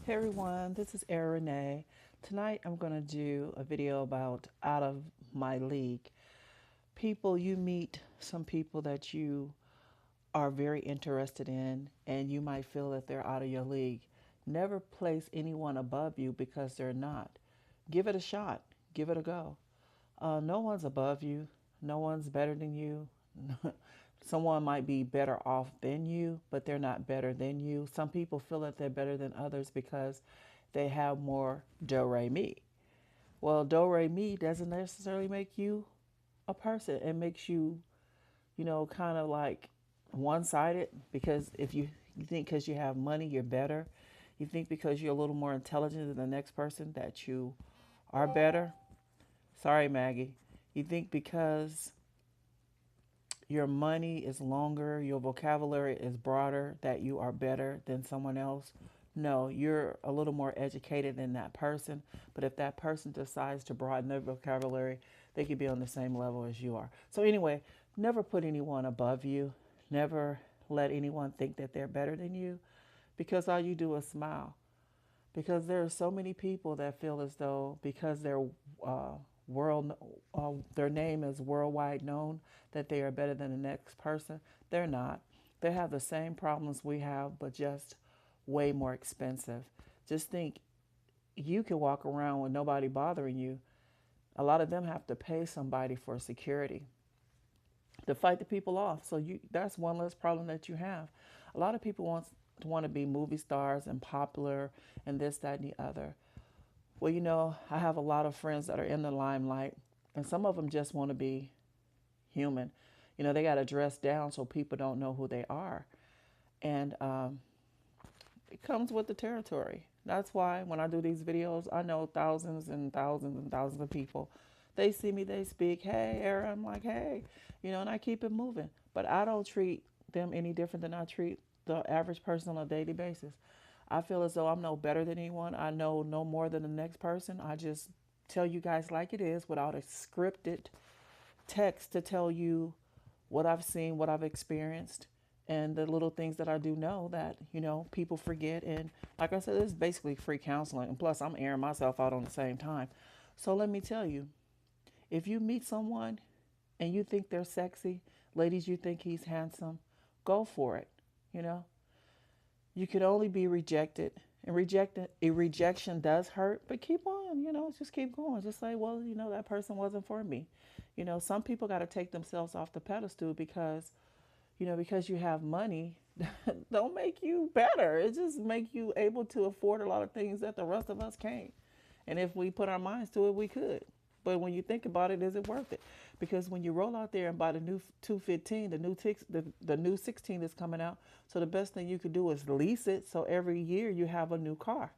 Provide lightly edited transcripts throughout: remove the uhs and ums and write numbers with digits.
Hey everyone, this is Era Renee. Tonight I'm going to do a video about out of my league. People, you meet some people that you are very interested in, and you might feel that they're out of your league. Never place anyone above you because they're not. Give it a shot, give it a go. No one's above you, no one's better than you. Someone might be better off than you, but they're not better than you. Some people feel that they're better than others because they have more do re mi. Well, do re mi doesn't necessarily make you a person. It makes you, kind of like one sided because if you think because you have money, you're better. You think because you're a little more intelligent than the next person that you are better. Sorry, Maggie. You think because your money is longer, your vocabulary is broader, that you are better than someone else. No, you're a little more educated than that person. But if that person decides to broaden their vocabulary, they could be on the same level as you are. So, anyway, never put anyone above you. Never let anyone think that they're better than you because all you do is smile. Because there are so many people that feel as though because uh, world their name is worldwide known that they are better than the next person. They're not. They have the same problems we have, but just way more expensive. Just think, you can walk around with nobody bothering you. A lot of them have to pay somebody for security to fight the people off. So that's one less problem that you have. A lot of people want to be movie stars and popular and this, that, and the other. Well, I have a lot of friends that are in the limelight, and some of them just want to be human. They got to dress down so people don't know who they are. And it comes with the territory. That's why when I do these videos, I know thousands and thousands and thousands of people. They see me, they speak, hey, Era. I'm like, hey, and I keep it moving. But I don't treat them any different than I treat the average person on a daily basis. I feel as though I'm no better than anyone. I know no more than the next person. I just tell you guys like it is without a scripted text to tell you what I've seen, what I've experienced, and the little things that I do know that, people forget. And like I said, it's basically free counseling. And plus, I'm airing myself out on the same time. So let me tell you, if you meet someone and you think they're sexy, ladies, you think he's handsome, go for it. You know, you could only be rejected. And a rejection does hurt, but keep on, just keep going. Just say, well, that person wasn't for me. Some people got to take themselves off the pedestal because, because you have money, don't make you better. It just make you able to afford a lot of things that the rest of us can't. And if we put our minds to it, we could. But when you think about it, is it worth it? Because when you roll out there and buy the new 215, the new 16 is coming out. So the best thing you could do is lease it. So every year you have a new car.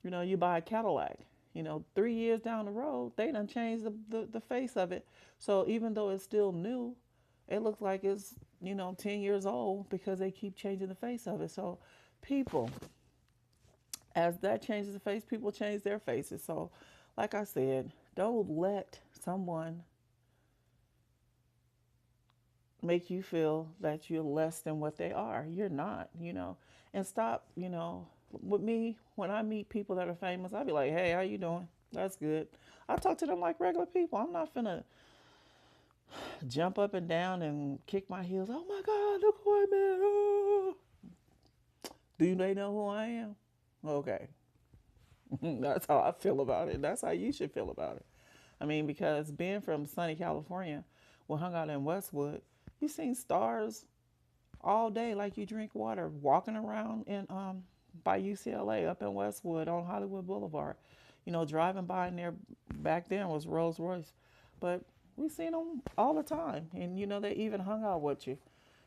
You buy a Cadillac. 3 years down the road, they done changed the face of it. So even though it's still new, it looks like it's 10 years old because they keep changing the face of it. So people, as that changes the face, people change their faces. So, like I said, don't let someone make you feel that you're less than what they are. You're not. And stop, with me, when I meet people that are famous, I'll be like, hey, how you doing? That's good. I talk to them like regular people. I'm not finna jump up and down and kick my heels. Oh my God, look who I met. Oh. Do they know who I am? Okay. That's how I feel about it. That's how you should feel about it. I mean, because being from sunny California, we hung out in Westwood, you seen stars all day like you drink water, walking around in by UCLA up in Westwood on Hollywood Boulevard. Driving by in there back then was Rolls Royce. But we seen them all the time. And they even hung out with you.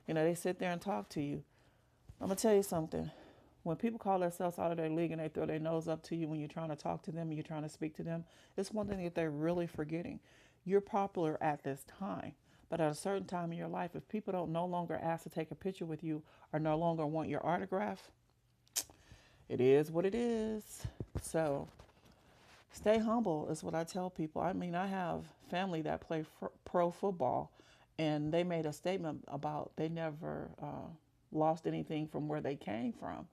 They sit there and talk to you. I'm gonna tell you something. When people call themselves out of their league and they throw their nose up to you when you're trying to talk to them and you're trying to speak to them, it's one thing that they're really forgetting. You're popular at this time, but at a certain time in your life, if people don't no longer ask to take a picture with you or no longer want your autograph, it is what it is. So stay humble is what I tell people. I mean, I have family that play pro football, and they made a statement about they never lost anything from where they came from.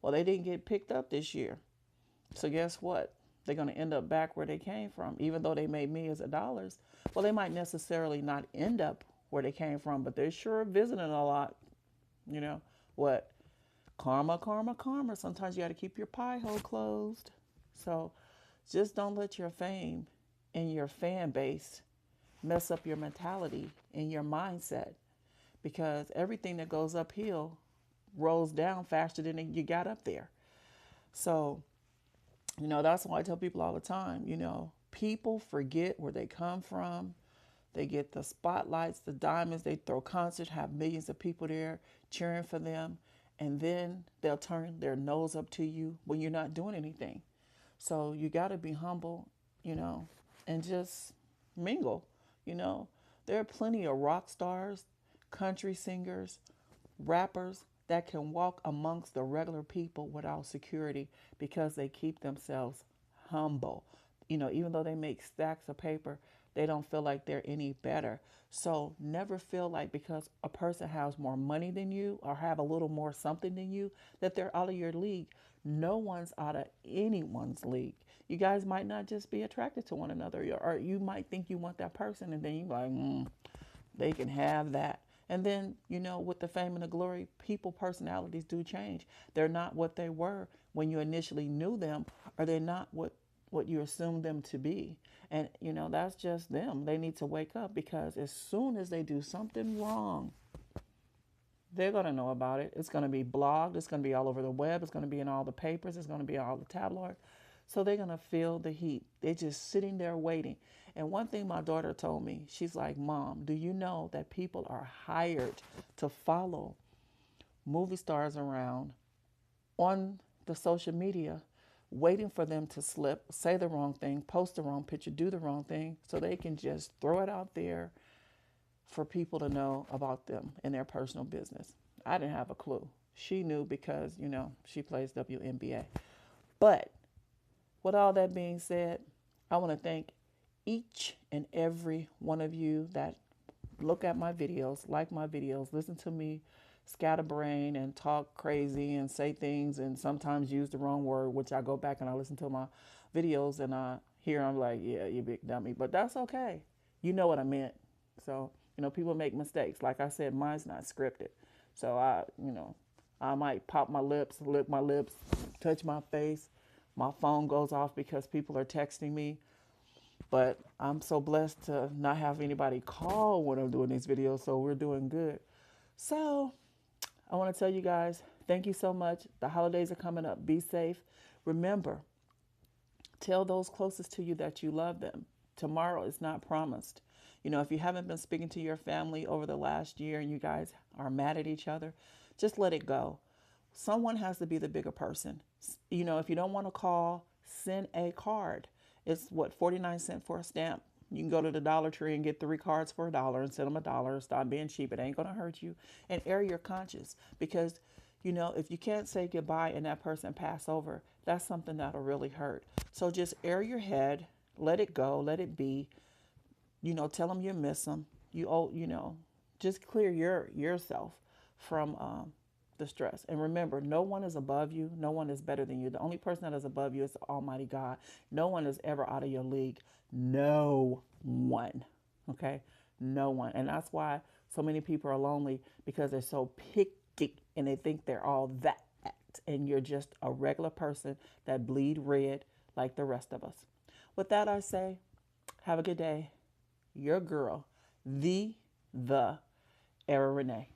Well, they didn't get picked up this year. So guess what? They're going to end up back where they came from, even though they made millions of dollars. Well, they might necessarily not end up where they came from, but they're sure visiting a lot. You know what? Karma, karma, karma. Sometimes you got to keep your pie hole closed. So just don't let your fame and your fan base mess up your mentality and your mindset, because everything that goes uphill rolls down faster than you got up there. So, that's why I tell people all the time, people forget where they come from. They get the spotlights, the diamonds, they throw concerts, have millions of people there cheering for them, and then they'll turn their nose up to you when you're not doing anything. So you got to be humble, and just mingle. You know, there are plenty of rock stars, country singers, rappers that can walk amongst the regular people without security because they keep themselves humble. Even though they make stacks of paper, they don't feel like they're any better. So never feel like because a person has more money than you or have a little more something than you that they're out of your league. No one's out of anyone's league. You guys might not just be attracted to one another, or you might think you want that person, and then you're like, they can have that. And then, with the fame and the glory, people personalities do change. They're not what they were when you initially knew them, or they're not what you assumed them to be. And, that's just them. They need to wake up, because as soon as they do something wrong, they're going to know about it. It's going to be blogged. It's going to be all over the web. It's going to be in all the papers. It's going to be all the tabloids. So they're going to feel the heat. They're just sitting there waiting. And one thing my daughter told me, she's like, Mom, do you know that people are hired to follow movie stars around on the social media, waiting for them to slip, say the wrong thing, post the wrong picture, do the wrong thing, so they can just throw it out there for people to know about them in their personal business? I didn't have a clue. She knew because, she plays WNBA. But with all that being said, I want to thank each and every one of you that look at my videos, like my videos, listen to me scatterbrain and talk crazy and say things and sometimes use the wrong word, which I go back and I listen to my videos and I hear, I'm like, yeah, you big dummy. But that's okay. You know what I meant. So, people make mistakes. Like I said, mine's not scripted. So I might pop my lips, lick my lips, touch my face. My phone goes off because people are texting me. But I'm so blessed to not have anybody call when I'm doing these videos, so we're doing good. So I want to tell you guys, thank you so much. The holidays are coming up. Be safe. Remember, tell those closest to you that you love them. Tomorrow is not promised. If you haven't been speaking to your family over the last year and you guys are mad at each other, just let it go. Someone has to be the bigger person. If you don't want to call, send a card. It's 49 cents for a stamp. You can go to the Dollar Tree and get 3 cards for $1 and send them $1. Stop being cheap. It ain't going to hurt you. And air your conscience, because, if you can't say goodbye and that person pass over, that's something that'll really hurt. So just air your head, let it go, let it be. Tell them you miss them. Just clear yourself from the stress. And remember, no one is above you. No one is better than you. The only person that is above you is the Almighty God. No one is ever out of your league. No one. Okay? No one. And that's why so many people are lonely, because they're so picky and they think they're all that. And you're just a regular person that bleed red like the rest of us. With that, I say, have a good day. Your girl, the Era Renee.